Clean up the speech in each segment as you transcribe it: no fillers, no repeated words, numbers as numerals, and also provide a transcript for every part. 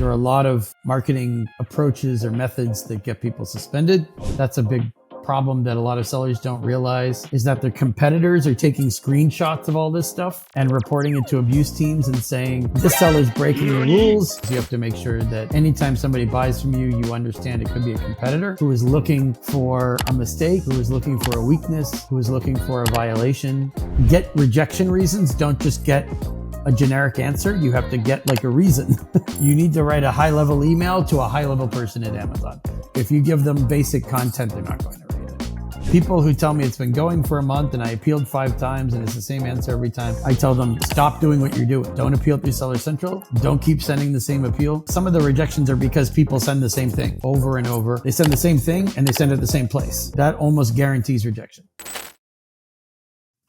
There are a lot of marketing approaches or methods that get people suspended. That's a big problem that a lot of sellers don't realize, is that their competitors are taking screenshots of all this stuff and reporting it to abuse teams and saying, this seller's breaking the rules. You have to make sure that anytime somebody buys from you, you understand it could be a competitor who is looking for a mistake, who is looking for a weakness, who is looking for a violation. Get rejection reasons. Don't just get a generic answer. You have to get like a reason. You need to write a high-level email to a high-level person at Amazon. If you give them basic content, they're not going to read it. People who tell me it's been going for a month and I appealed 5 times and it's the same answer every time, I tell them, stop doing what you're doing. Don't appeal through Seller Central. Don't keep sending the same appeal. Some of the rejections are because people send the same thing over and over. They send the same thing and they send it the same place. That almost guarantees rejection.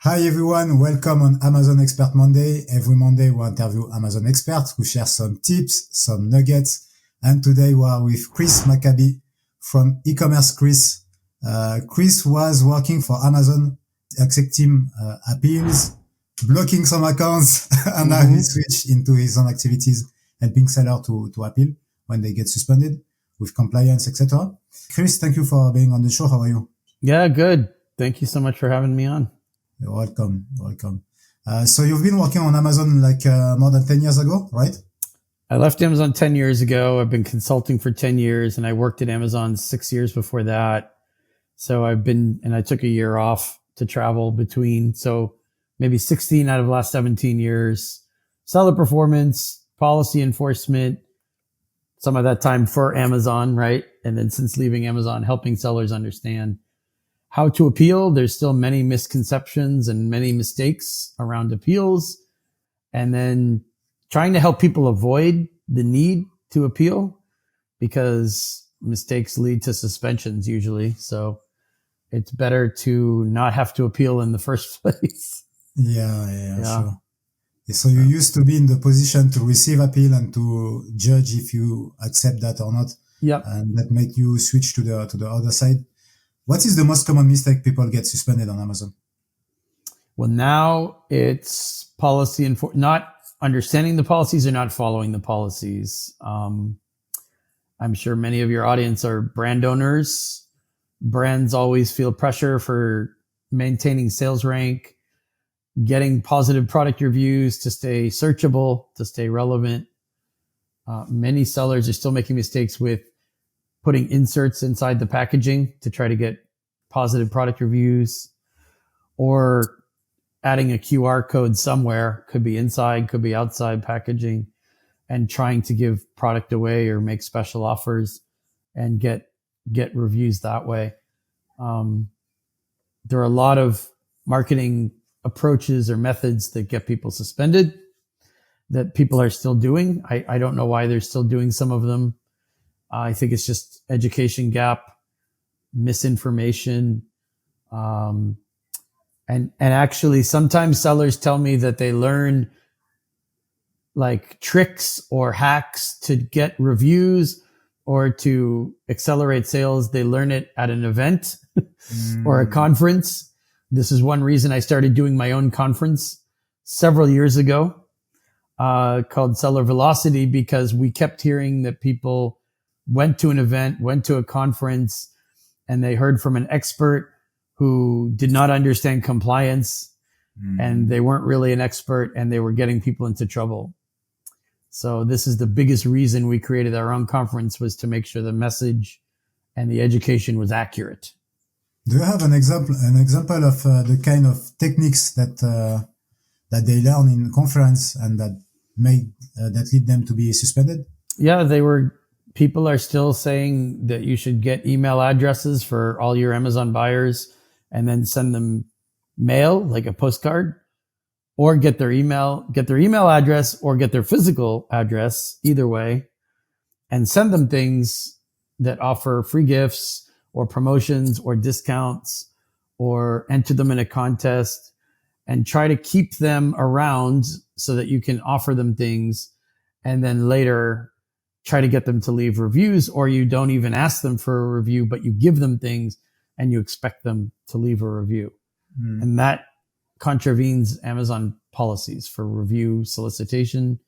Hi everyone, welcome on Amazon Expert Monday. Every Monday we interview Amazon experts who share some tips, some nuggets. And today we are with Chris Maccabi from e-commerce Chris. Chris was working for Amazon, accepting appeals, blocking some accounts, and now he switched into his own activities, helping sellers to appeal when they get suspended with compliance, etc. Chris, thank you for being on the show. How are you? Yeah, good. Thank you so much for having me on. You're welcome. Welcome. So you've been working on Amazon more than 10 years ago, right? I left Amazon 10 years ago. I've been consulting for 10 years and I worked at Amazon 6 years before that. So I took a year off to travel between. So maybe 16 out of the last 17 years, seller performance, policy enforcement, some of that time for Amazon, right? And then since leaving Amazon, helping sellers understand how to appeal. There's still many misconceptions and many mistakes around appeals. And then trying to help people avoid the need to appeal because mistakes lead to suspensions usually. So it's better to not have to appeal in the first place. Yeah. Sure. So you used to be in the position to receive appeal and to judge if you accept that or not. Yeah. And that made you switch to the other side. What is the most common mistake people get suspended on Amazon? Well, now it's policy not understanding the policies or not following the policies. I'm sure many of your audience are brand owners. Brands always feel pressure for maintaining sales rank, getting positive product reviews to stay searchable, to stay relevant. Many sellers are still making mistakes with putting inserts inside the packaging to try to get positive product reviews, or adding a QR code somewhere, could be inside, could be outside packaging, and trying to give product away or make special offers and get reviews that way. There are a lot of marketing approaches or methods that get people suspended that people are still doing. I don't know why they're still doing some of them. I think it's just education gap, misinformation. And actually sometimes sellers tell me that they learn like tricks or hacks to get reviews or to accelerate sales. They learn it at an event or a conference. This is one reason I started doing my own conference several years ago, called Seller Velocity, because we kept hearing that people went to an event, went to a conference, and they heard from an expert who did not understand compliance, and they weren't really an expert, and they were getting people into trouble. So this is the biggest reason we created our own conference, was to make sure the message and the education was accurate. Do you have an example of the kind of techniques that they learn in conference and that lead them to be suspended? Yeah, people are still saying that you should get email addresses for all your Amazon buyers and then send them mail, like a postcard, or get their email address or get their physical address, either way, and send them things that offer free gifts or promotions or discounts, or enter them in a contest and try to keep them around so that you can offer them things and then later try to get them to leave reviews, or you don't even ask them for a review, but you give them things and you expect them to leave a review. And that contravenes Amazon policies for review solicitation.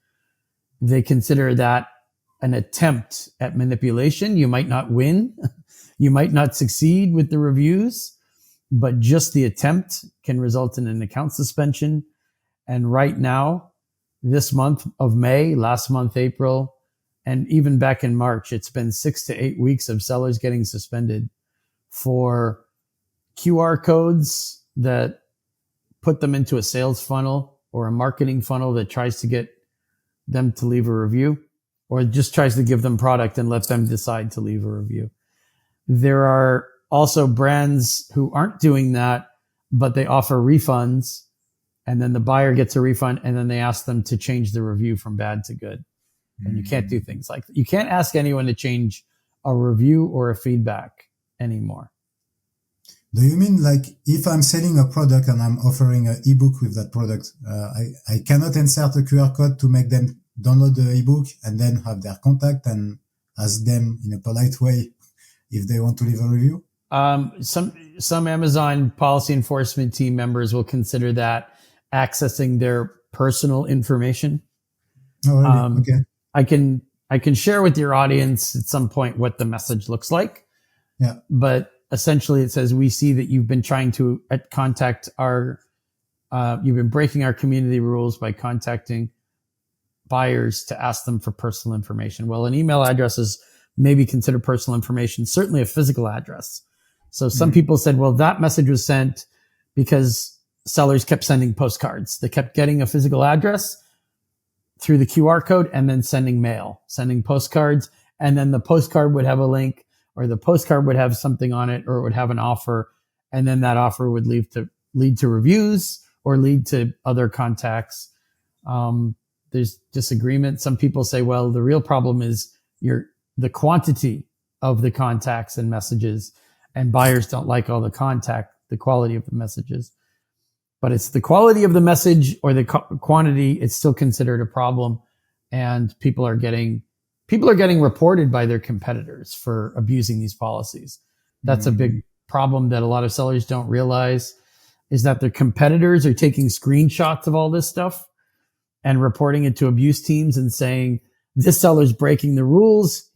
They consider that an attempt at manipulation. You might not win. You might not succeed with the reviews, but just the attempt can result in an account suspension. And right now, this month of May, last month, April, and even back in March, it's been 6 to 8 weeks of sellers getting suspended for QR codes that put them into a sales funnel or a marketing funnel that tries to get them to leave a review, or just tries to give them product and let them decide to leave a review. There are also brands who aren't doing that, but they offer refunds, and then the buyer gets a refund, and then they ask them to change the review from bad to good. And you can't do things like that. You can't ask anyone to change a review or a feedback anymore. Do you mean like if I'm selling a product and I'm offering an ebook with that product, I cannot insert a QR code to make them download the ebook and then have their contact and ask them in a polite way if they want to leave a review? Some Amazon policy enforcement team members will consider that accessing their personal information. Oh, really? Okay. I can share with your audience at some point what the message looks like. Yeah. But essentially it says, we see that you've been trying to contact you've been breaking our community rules by contacting buyers to ask them for personal information. Well, an email address is maybe considered personal information, certainly a physical address. So some people said, well, that message was sent because sellers kept sending postcards. They kept getting a physical address through the QR code and then sending mail, sending postcards. And then the postcard would have a link, or the postcard would have something on it, or it would have an offer. And then that offer would lead to reviews or lead to other contacts. There's disagreement. Some people say, well, the real problem is the quantity of the contacts and messages, and buyers don't like the quality of the messages. But it's the quality of the message or the quantity, it's still considered a problem. And people are getting reported by their competitors for abusing these policies. That's a big problem that a lot of sellers don't realize, is that their competitors are taking screenshots of all this stuff and reporting it to abuse teams and saying, this seller's breaking the rules.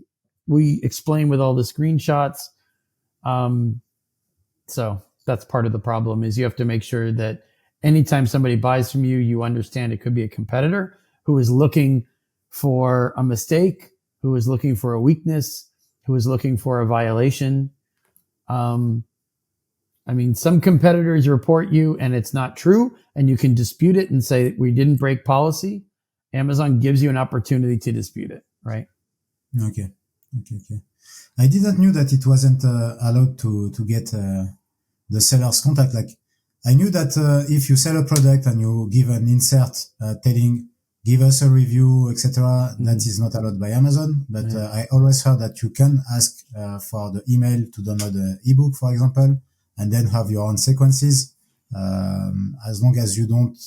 We explain with all the screenshots. So that's part of the problem, is you have to make sure that anytime somebody buys from you, you understand it could be a competitor who is looking for a mistake, who is looking for a weakness, who is looking for a violation. Some competitors report you and it's not true, and you can dispute it and say, we didn't break policy. Amazon gives you an opportunity to dispute it, right? Okay. I didn't know that it wasn't allowed to get the seller's contact. Like, I knew that if you sell a product and you give an insert telling, give us a review, etc., that is not allowed by Amazon. But I always heard that you can ask for the email to download the ebook, for example, and then have your own sequences, as long as you don't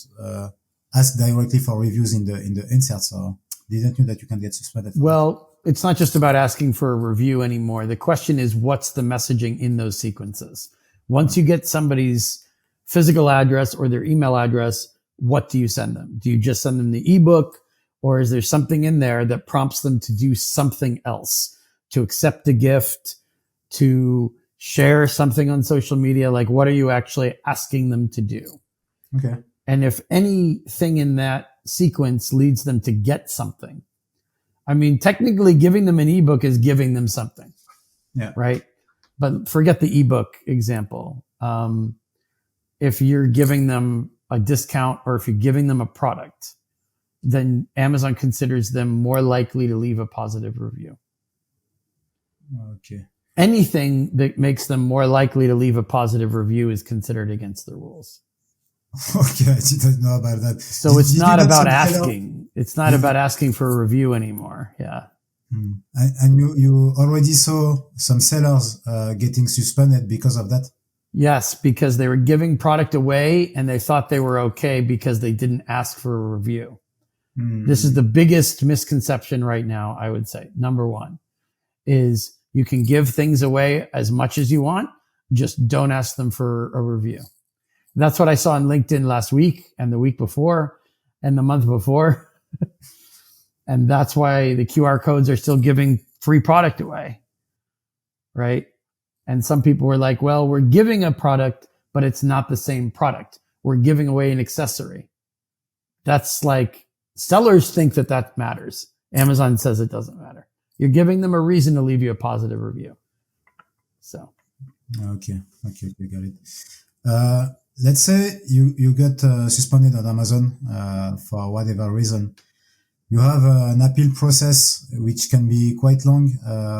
ask directly for reviews in the insert. So didn't know that you can get suspended. Well, it's not just about asking for a review anymore. The question is, what's the messaging in those sequences? Once you get somebody's physical address or their email address, what do you send them? Do you just send them the ebook, or is there something in there that prompts them to do something else, to accept a gift, to share something on social media? Like, what are you actually asking them to do? Okay. And if anything in that sequence leads them to get something, technically giving them an ebook is giving them something. Yeah. Right. But forget the ebook example. If you're giving them a discount, or if you're giving them a product, then Amazon considers them more likely to leave a positive review. Okay. Anything that makes them more likely to leave a positive review is considered against the rules. Okay, I didn't know about that. So it's not about asking. It's not about asking for a review anymore. Yeah. And you already saw some sellers getting suspended because of that? Yes, because they were giving product away and they thought they were okay because they didn't ask for a review. This is the biggest misconception right now, I would say. Number one is you can give things away as much as you want, just don't ask them for a review. That's what I saw on LinkedIn last week and the week before and the month before. And that's why the QR codes are still giving free product away. Right. And some people were like, well, we're giving a product, but it's not the same product. We're giving away an accessory. That's like sellers think that matters. Amazon says it doesn't matter. You're giving them a reason to leave you a positive review. So. Okay, got it. Let's say you get suspended on Amazon for whatever reason. You have an appeal process which can be quite long.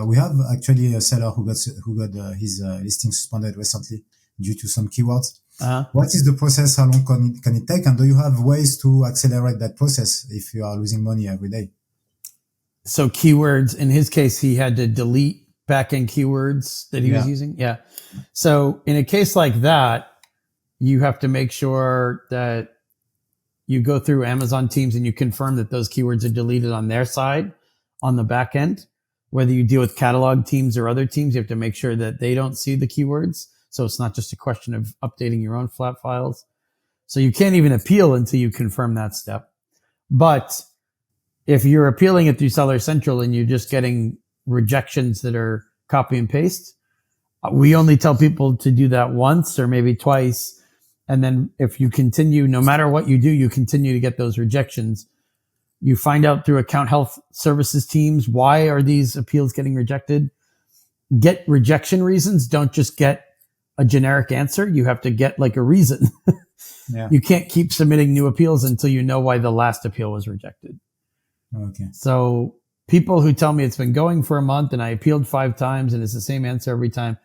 We have actually a seller who got his listing suspended recently due to some keywords. What is the process? How long can it take? And do you have ways to accelerate that process if you are losing money every day? So keywords, in his case, he had to delete back-end keywords that he was using. Yeah. So in a case like that, you have to make sure that you go through Amazon Teams and you confirm that those keywords are deleted on their side on the back end. Whether you deal with catalog teams or other teams, you have to make sure that they don't see the keywords. So it's not just a question of updating your own flat files. So you can't even appeal until you confirm that step. But if you're appealing it through Seller Central and you're just getting rejections that are copy and paste, we only tell people to do that once or maybe twice. And then if you continue, no matter what you do, you continue to get those rejections. You find out through account health services teams, why are these appeals getting rejected? Get rejection reasons. Don't just get a generic answer. You have to get like a reason. You can't keep submitting new appeals until you know why the last appeal was rejected. Okay. So people who tell me it's been going for a month and I appealed 5 times and it's the same answer every time,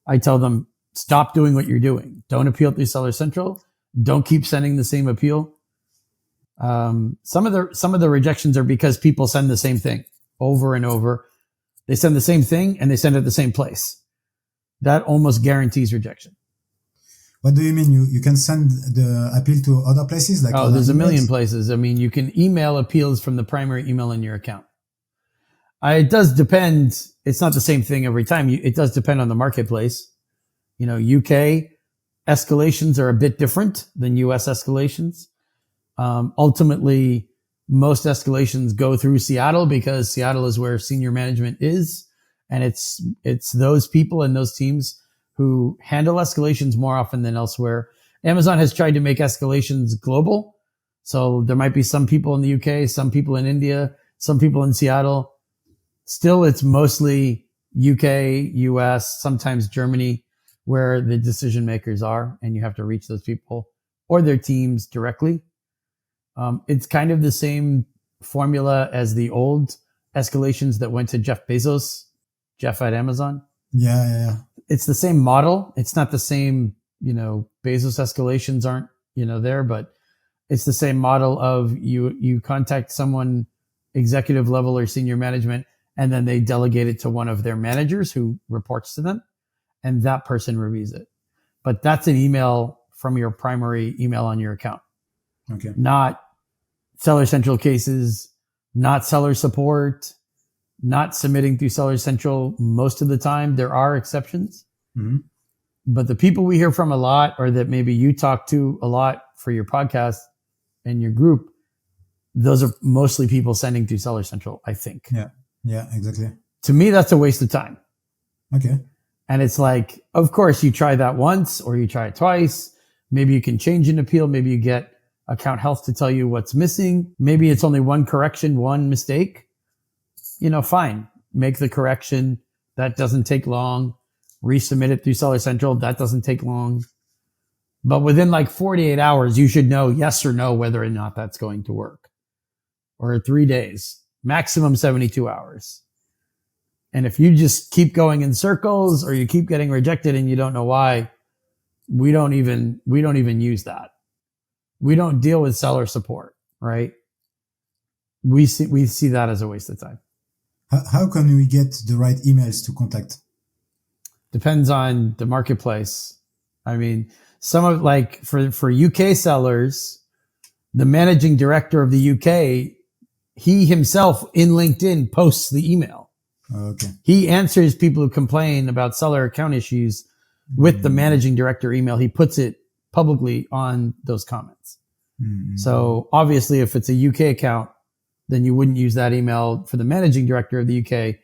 I tell them, stop doing what you're doing. Don't appeal through Seller Central. Don't keep sending the same appeal. Some of the rejections are because people send the same thing over and over. They send the same thing and they send it the same place. That almost guarantees rejection. What do you mean? You can send the appeal to other places? There's a million places. I mean, you can email appeals from the primary email in your account. It does depend. It's not the same thing every time. It does depend on the marketplace. UK escalations are a bit different than US escalations. Ultimately, most escalations go through Seattle because Seattle is where senior management is. And it's those people and those teams who handle escalations more often than elsewhere. Amazon has tried to make escalations global. So there might be some people in the UK, some people in India, some people in Seattle. Still, it's mostly UK, US, sometimes Germany, where the decision makers are, and you have to reach those people or their teams directly. It's kind of the same formula as the old escalations that went to Jeff at Amazon. Yeah. It's the same model. It's not the same, Bezos escalations aren't, there, but it's the same model of you contact someone executive level or senior management, and then they delegate it to one of their managers who reports to them, and that person reviews it. But that's an email from your primary email on your account. Okay. Not Seller Central cases, not seller support, not submitting through Seller Central most of the time. There are exceptions. Mm-hmm. But the people we hear from a lot, or that maybe you talk to a lot for your podcast and your group, those are mostly people sending through Seller Central, I think. Yeah, exactly. To me, that's a waste of time. Okay. And it's like, of course, you try that once or you try it twice. Maybe you can change an appeal. Maybe you get account health to tell you what's missing. Maybe it's only one correction, one mistake. Fine. Make the correction. That doesn't take long. Resubmit it through Seller Central. That doesn't take long. But within like 48 hours, you should know yes or no whether or not that's going to work. Or 3 days, maximum 72 hours. And if you just keep going in circles or you keep getting rejected and you don't know why, we don't even use that. We don't deal with seller support, right? We see that as a waste of time. How can we get the right emails to contact? Depends on the marketplace. I mean, some of for UK sellers, the managing director of the UK, he himself in LinkedIn posts the email. Okay. He answers people who complain about seller account issues with the managing director email. He puts it publicly on those comments. So obviously if it's a UK account, then you wouldn't use that email for the managing director of the UK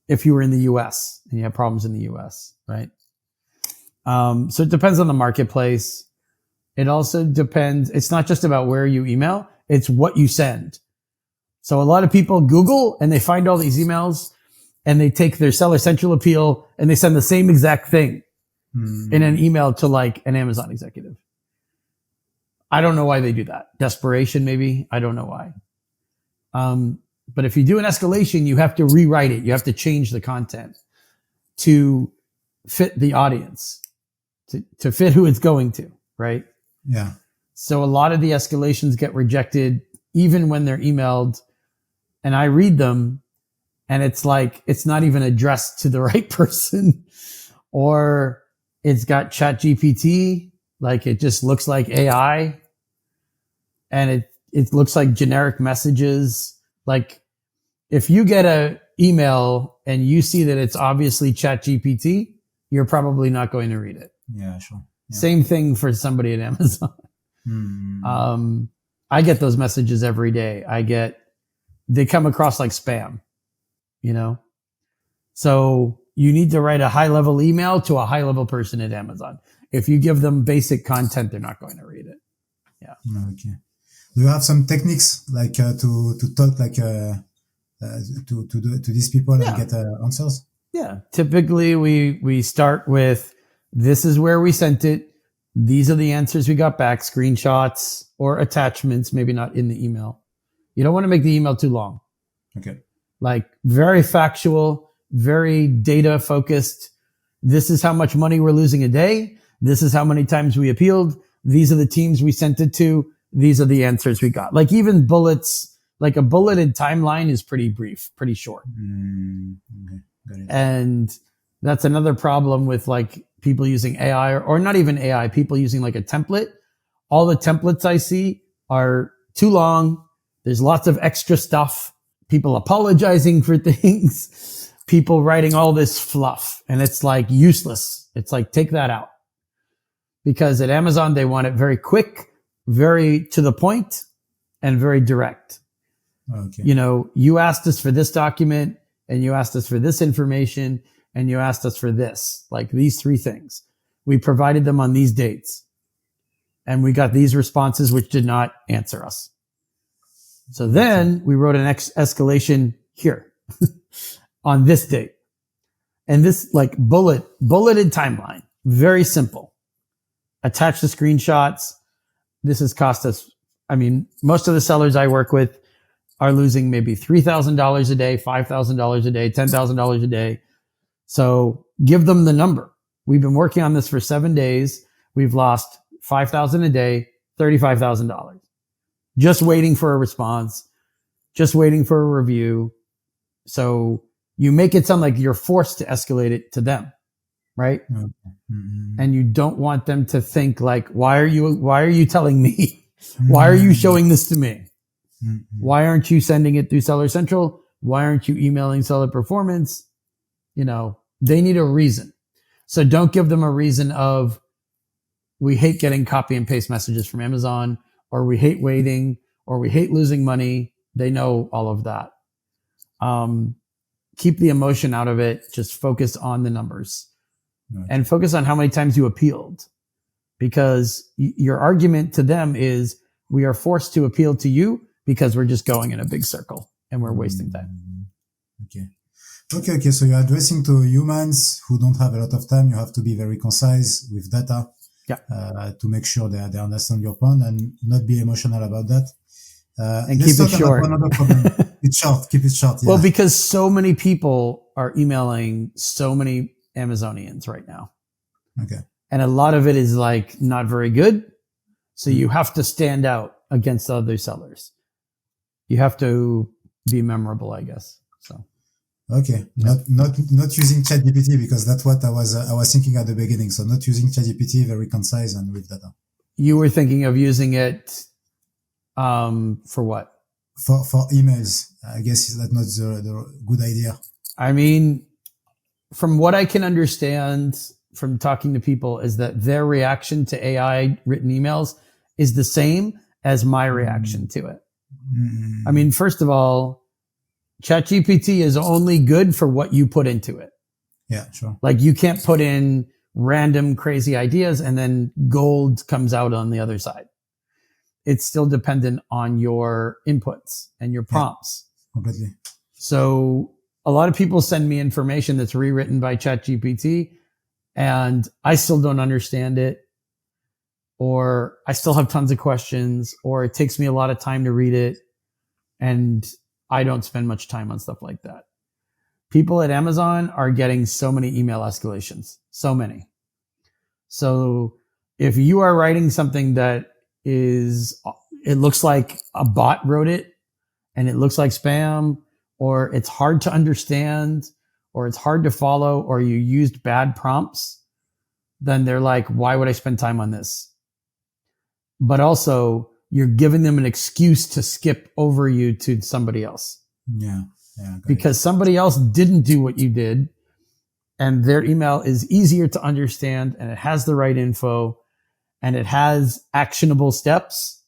if you were in the US and you have problems in the US, right? So it depends on the marketplace. It also depends. It's not just about where you email. It's what you send. So a lot of people Google and they find all these emails and they take their Seller Central appeal and they send the same exact thing in an email to like an Amazon executive. I don't know why they do that. Desperation, maybe. I don't know why. But if you do an escalation, you have to rewrite it. You have to change the content to fit the audience, to fit who it's going to, right? Yeah. So a lot of the escalations get rejected even when they're emailed, and I read them and it's like, it's not even addressed to the right person, or it's got ChatGPT. Like it just looks like AI, and it looks like generic messages. Like if you get a email and you see that it's obviously ChatGPT, you're probably not going to read it. Yeah, sure. Yeah. Same thing for somebody at Amazon. I get those messages every day. They come across like spam, you know? So you need to write a high level email to a high level person at Amazon. If you give them basic content, they're not going to read it. Yeah. Okay. Do you have some techniques like to talk like to these people and get answers? Yeah. Typically we start with, this is where we sent it. These are the answers we got back, screenshots or attachments, maybe not in the email. You don't want to make the email too long. Okay. Like very factual, very data focused. This is how much money we're losing a day. This is how many times we appealed. These are the teams we sent it to. These are the answers we got. Like even bullets, like a bulleted timeline is pretty brief, pretty short. Okay. Got it. And that's another problem with like people using AI or not even AI, people using like a template. All the templates I see are too long. There's lots of extra stuff. People apologizing for things, people writing all this fluff, and it's like useless. It's like, take that out. Because at Amazon, they want it very quick, very to the point, and very direct. Okay. You know, you asked us for this document, and you asked us for this information, and you asked us for this, like these three things. We provided them on these dates, and we got these responses which did not answer us. So then we wrote an escalation here on this date. And this like bulleted timeline, very simple. Attach the screenshots. This has cost us, I mean, most of the sellers I work with are losing maybe $3,000 a day, $5,000 a day, $10,000 a day. So give them the number. We've been working on this for 7 days. We've lost $5,000 a day, $35,000. Just waiting for a response, just waiting for a review. So you make it sound like you're forced to escalate it to them, right? Mm-hmm. And you don't want them to think like, why are you telling me? Why are you showing this to me? Mm-hmm. Why aren't you sending it through Seller Central? Why aren't you emailing Seller Performance? You know, they need a reason. So don't give them a reason of, we hate getting copy and paste messages from Amazon, or we hate waiting, or we hate losing money. They know all of that. Keep the emotion out of it. Just focus on the numbers and focus on how many times you appealed, because your argument to them is, we are forced to appeal to you because we're just going in a big circle and we're wasting time. Okay. So you're addressing to humans who don't have a lot of time. You have to be very concise with data. To make sure they understand your point and not be emotional about that. And keep it short. Keep it short. Yeah. Well, because so many people are emailing so many Amazonians right now. Okay. And a lot of it is like not very good. So you have to stand out against other sellers. You have to be memorable, I guess. So. Okay. Not using ChatGPT, because that's what I was thinking at the beginning. So not using ChatGPT, very concise and with data. You were thinking of using it for what? For emails. I guess that's not the good idea. I mean, from what I can understand from talking to people is that their reaction to AI written emails is the same as my reaction to it. I mean, first of all, ChatGPT is only good for what you put into it. Yeah, sure. Like you can't put in random crazy ideas and then gold comes out on the other side. It's still dependent on your inputs and your prompts. Completely. So a lot of people send me information that's rewritten by ChatGPT and I still don't understand it, or I still have tons of questions, or it takes me a lot of time to read it. And I don't spend much time on stuff like that. People at Amazon are getting so many email escalations, so many. So if you are writing something that it looks like a bot wrote it and it looks like spam, or it's hard to understand, or it's hard to follow, or you used bad prompts, then they're like, why would I spend time on this? But also you're giving them an excuse to skip over you to somebody else. Yeah. Because somebody else didn't do what you did, and their email is easier to understand, and it has the right info, and it has actionable steps.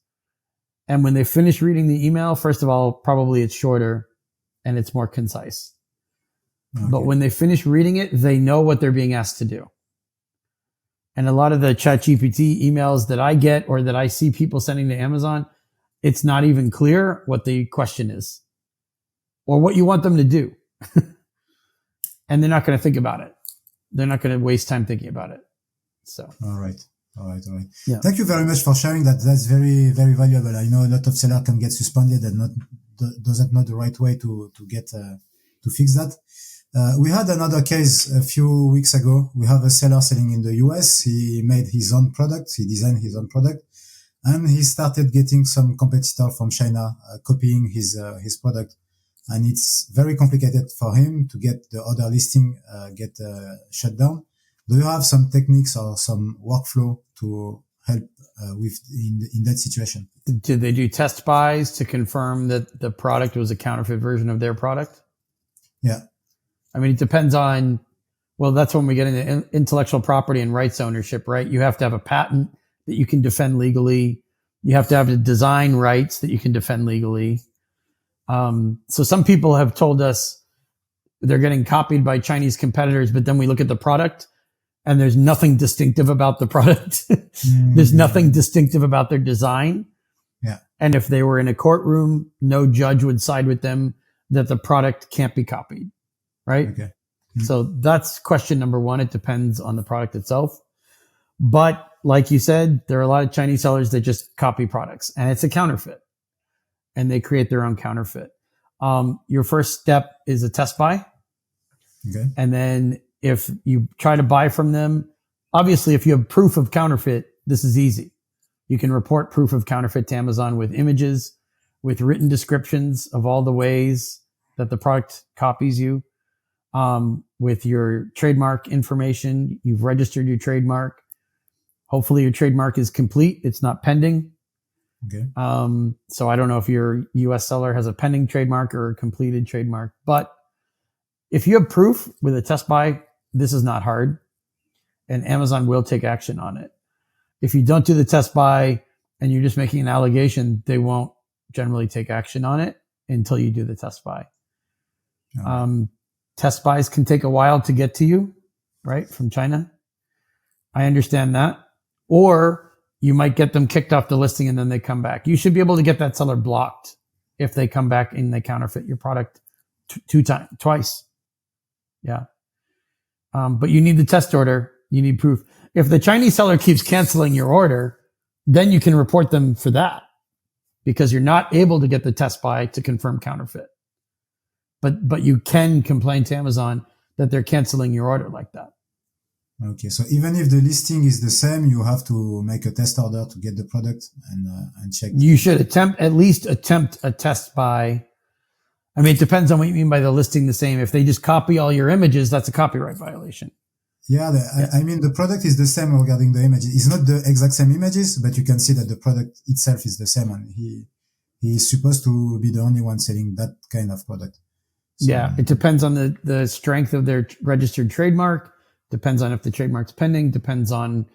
And when they finish reading the email, first of all, probably it's shorter and it's more concise. Okay. But when they finish reading it, they know what they're being asked to do. And a lot of the ChatGPT emails that I get or that I see people sending to Amazon, it's not even clear what the question is or what you want them to do. And they're not going to think about it. They're not going to waste time thinking about it. So. All right. Yeah. Thank you very much for sharing that. That's very, very valuable. I know a lot of sellers can get suspended and doesn't know the right way to get, to fix that. We had another case a few weeks ago. We have a seller selling in the US. He made his own product. He designed his own product and he started getting some competitor from China, copying his product. And it's very complicated for him to get the other listing, shut down. Do you have some techniques or some workflow to help in that situation? Did they do test buys to confirm that the product was a counterfeit version of their product? Yeah. I mean, it depends on, well, that's when we get into intellectual property and rights ownership, right? You have to have a patent that you can defend legally. You have to have the design rights that you can defend legally. So some people have told us they're getting copied by Chinese competitors, but then we look at the product and there's nothing distinctive about the product. There's nothing distinctive about their design. Yeah. And if they were in a courtroom, no judge would side with them that the product can't be copied. Right. Okay. So that's question number one. It depends on the product itself. But like you said, there are a lot of Chinese sellers that just copy products and it's a counterfeit and they create their own counterfeit. Your first step is a test buy. Okay. And then if you try to buy from them, obviously, if you have proof of counterfeit, this is easy. You can report proof of counterfeit to Amazon with images, with written descriptions of all the ways that the product copies you, with your trademark information. You've registered your trademark. Hopefully your trademark is complete. It's not pending. Okay. So I don't know if your US seller has a pending trademark or a completed trademark, but if you have proof with a test buy, this is not hard and Amazon will take action on it. If you don't do the test buy and you're just making an allegation, they won't generally take action on it until you do the test buy. Okay. Test buys can take a while to get to you, right? From China. I understand that. Or you might get them kicked off the listing and then they come back. You should be able to get that seller blocked if they come back and they counterfeit your product twice. Yeah. But you need the test order. You need proof. If the Chinese seller keeps canceling your order, then you can report them for that because you're not able to get the test buy to confirm counterfeit. But you can complain to Amazon that they're canceling your order like that. Okay. So even if the listing is the same, you have to make a test order to get the product and check. You should at least attempt a test buy. I mean, it depends on what you mean by the listing the same. If they just copy all your images, that's a copyright violation. Yeah. I mean, the product is the same regarding the images. It's not the exact same images, but you can see that the product itself is the same. And he is supposed to be the only one selling that kind of product. So, yeah. It depends on the strength of their registered trademark. Depends on if the trademark's pending. Depends on,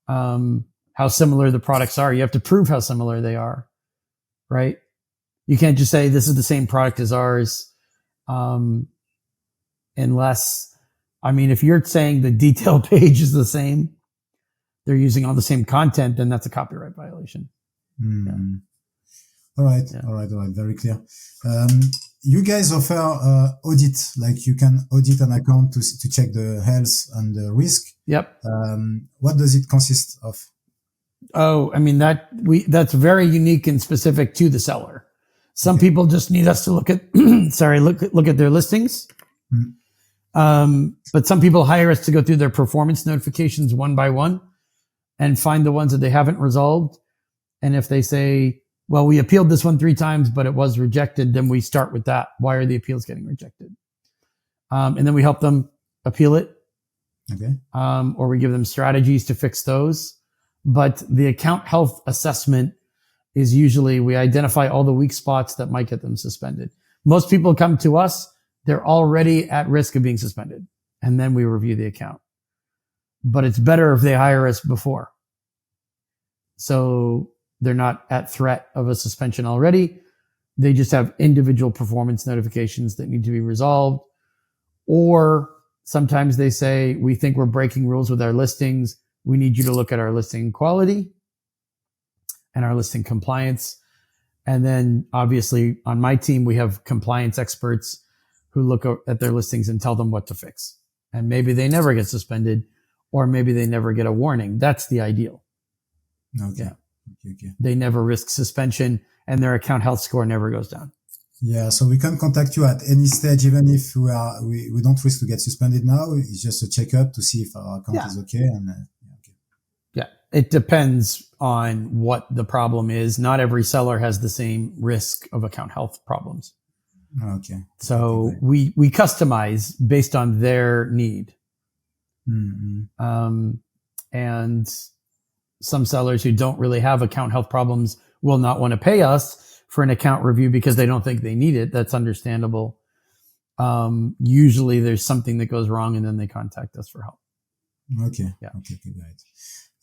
how similar the products are. You have to prove how similar they are. Right. You can't just say this is the same product as ours, unless, I mean, if you're saying the detail page is the same, they're using all the same content, then that's a copyright violation. Mm. Yeah. All right. Yeah. All right. Very clear. You guys offer audit, like you can audit an account to check the health and the risk. Yep. What does it consist of? Oh, I mean, that's very unique and specific to the seller. Some people just need us to look at, look at their listings. But some people hire us to go through their performance notifications one by one and find the ones that they haven't resolved. And if they say, well, we appealed this one 3 times, but it was rejected, then we start with that. Why are the appeals getting rejected? And then we help them appeal it. Okay. Or we give them strategies to fix those. But the account health assessment is usually we identify all the weak spots that might get them suspended. Most people come to us, they're already at risk of being suspended. And then we review the account. But it's better if they hire us before. So they're not at threat of a suspension already. They just have individual performance notifications that need to be resolved. Or sometimes they say, we think we're breaking rules with our listings. We need you to look at our listing quality and our listing compliance. And then obviously on my team, we have compliance experts who look at their listings and tell them what to fix. And maybe they never get suspended, or maybe they never get a warning. That's the ideal. Okay. Yeah. Okay. They never risk suspension and their account health score never goes down. Yeah. So we can contact you at any stage, even if we don't risk to get suspended now. It's just a checkup to see if our account is okay. And yeah, it depends on what the problem is. Not every seller has the same risk of account health problems. Okay. So we customize based on their need. Mm-hmm. And some sellers who don't really have account health problems will not want to pay us for an account review because they don't think they need it. That's understandable. Usually there's something that goes wrong and then they contact us for help. Okay. Yeah. Okay. Great.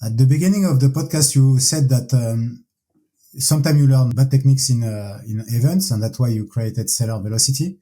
At the beginning of the podcast, you said that sometimes you learn bad techniques in events, and that's why you created Seller Velocity.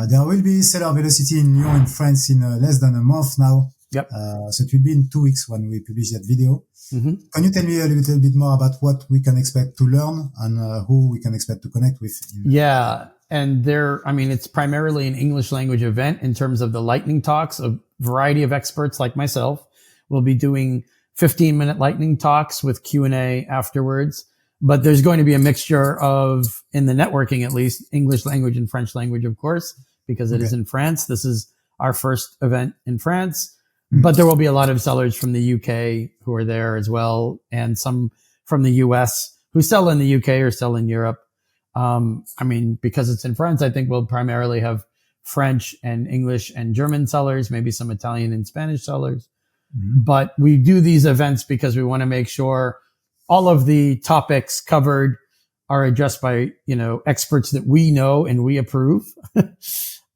There will be Seller Velocity in Lyon, in France, in less than a month now. Yep. So it will be in 2 weeks when we publish that video. Mm-hmm. Can you tell me a little bit more about what we can expect to learn and who we can expect to connect with? Yeah. And it's primarily an English language event in terms of the lightning talks. A variety of experts like myself will be doing 15-minute lightning talks with Q&A afterwards. But there's going to be a mixture of, in the networking at least, English language and French language, of course, because it is in France. This is our first event in France. But there will be a lot of sellers from the UK who are there as well, and some from the US who sell in the UK or sell in Europe. Because it's in France, I think we'll primarily have French and English and German sellers, maybe some Italian and Spanish sellers. Mm-hmm. But we do these events because we want to make sure all of the topics covered are addressed by, experts that we know and we approve.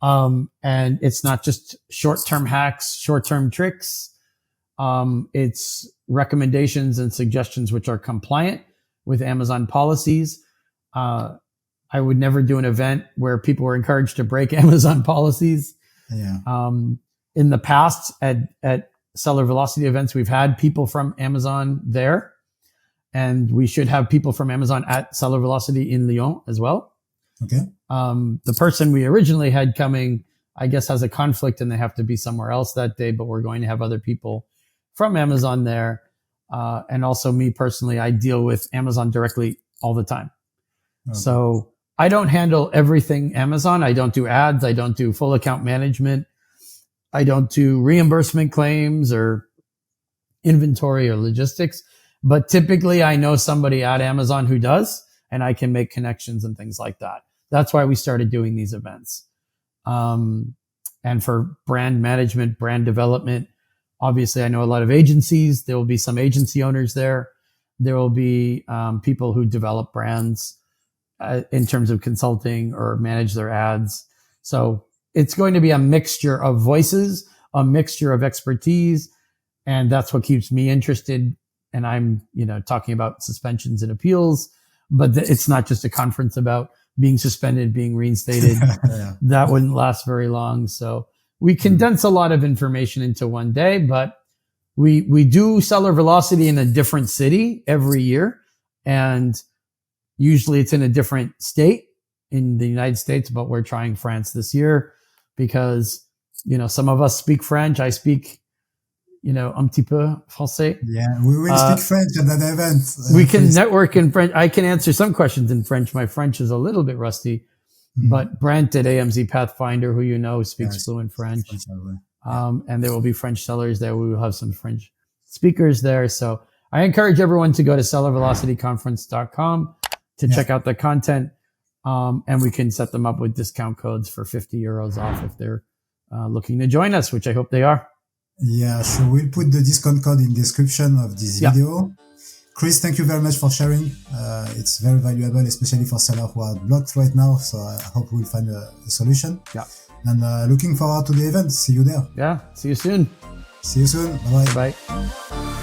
And it's not just short-term hacks, short-term tricks. It's recommendations and suggestions which are compliant with Amazon policies. I would never do an event where people were encouraged to break Amazon policies. Yeah. In the past at Seller Velocity events, we've had people from Amazon there, and we should have people from Amazon at Seller Velocity in Lyon as well. Okay. The person we originally had coming, I guess, has a conflict and they have to be somewhere else that day, but we're going to have other people from Amazon there. And also me personally, I deal with Amazon directly all the time. Okay. So I don't handle everything Amazon. I don't do ads. I don't do full account management. I don't do reimbursement claims or inventory or logistics, but typically I know somebody at Amazon who does, and I can make connections and things like that. That's why we started doing these events. And for brand management, brand development, obviously I know a lot of agencies. There will be some agency owners there. There will be people who develop brands in terms of consulting or manage their ads. So it's going to be a mixture of voices, a mixture of expertise. And that's what keeps me interested. And I'm, talking about suspensions and appeals, but it's not just a conference about being suspended, being reinstated. Yeah. That wouldn't last very long. So we condense a lot of information into one day, but we do seller velocity in a different city every year. And usually it's in a different state in the United States, but we're trying France this year because, some of us speak French. I speak, un petit peu français. Yeah, we will speak French at that event. We can network in French. I can answer some questions in French. My French is a little bit rusty, but Brent at AMZ Pathfinder, who speaks fluent French. And there will be French sellers there. We will have some French speakers there. So I encourage everyone to go to sellervelocityconference.com to check out the content. And we can set them up with discount codes for €50 off if they're looking to join us, which I hope they are. Yeah, sure. We'll put the discount code in description of this video. Chris, thank you very much for sharing. It's very valuable, especially for sellers who are blocked right now. So I hope we'll find a solution. Yeah. And looking forward to the event. See you there. Yeah. See you soon. See you soon. Bye-bye. Bye.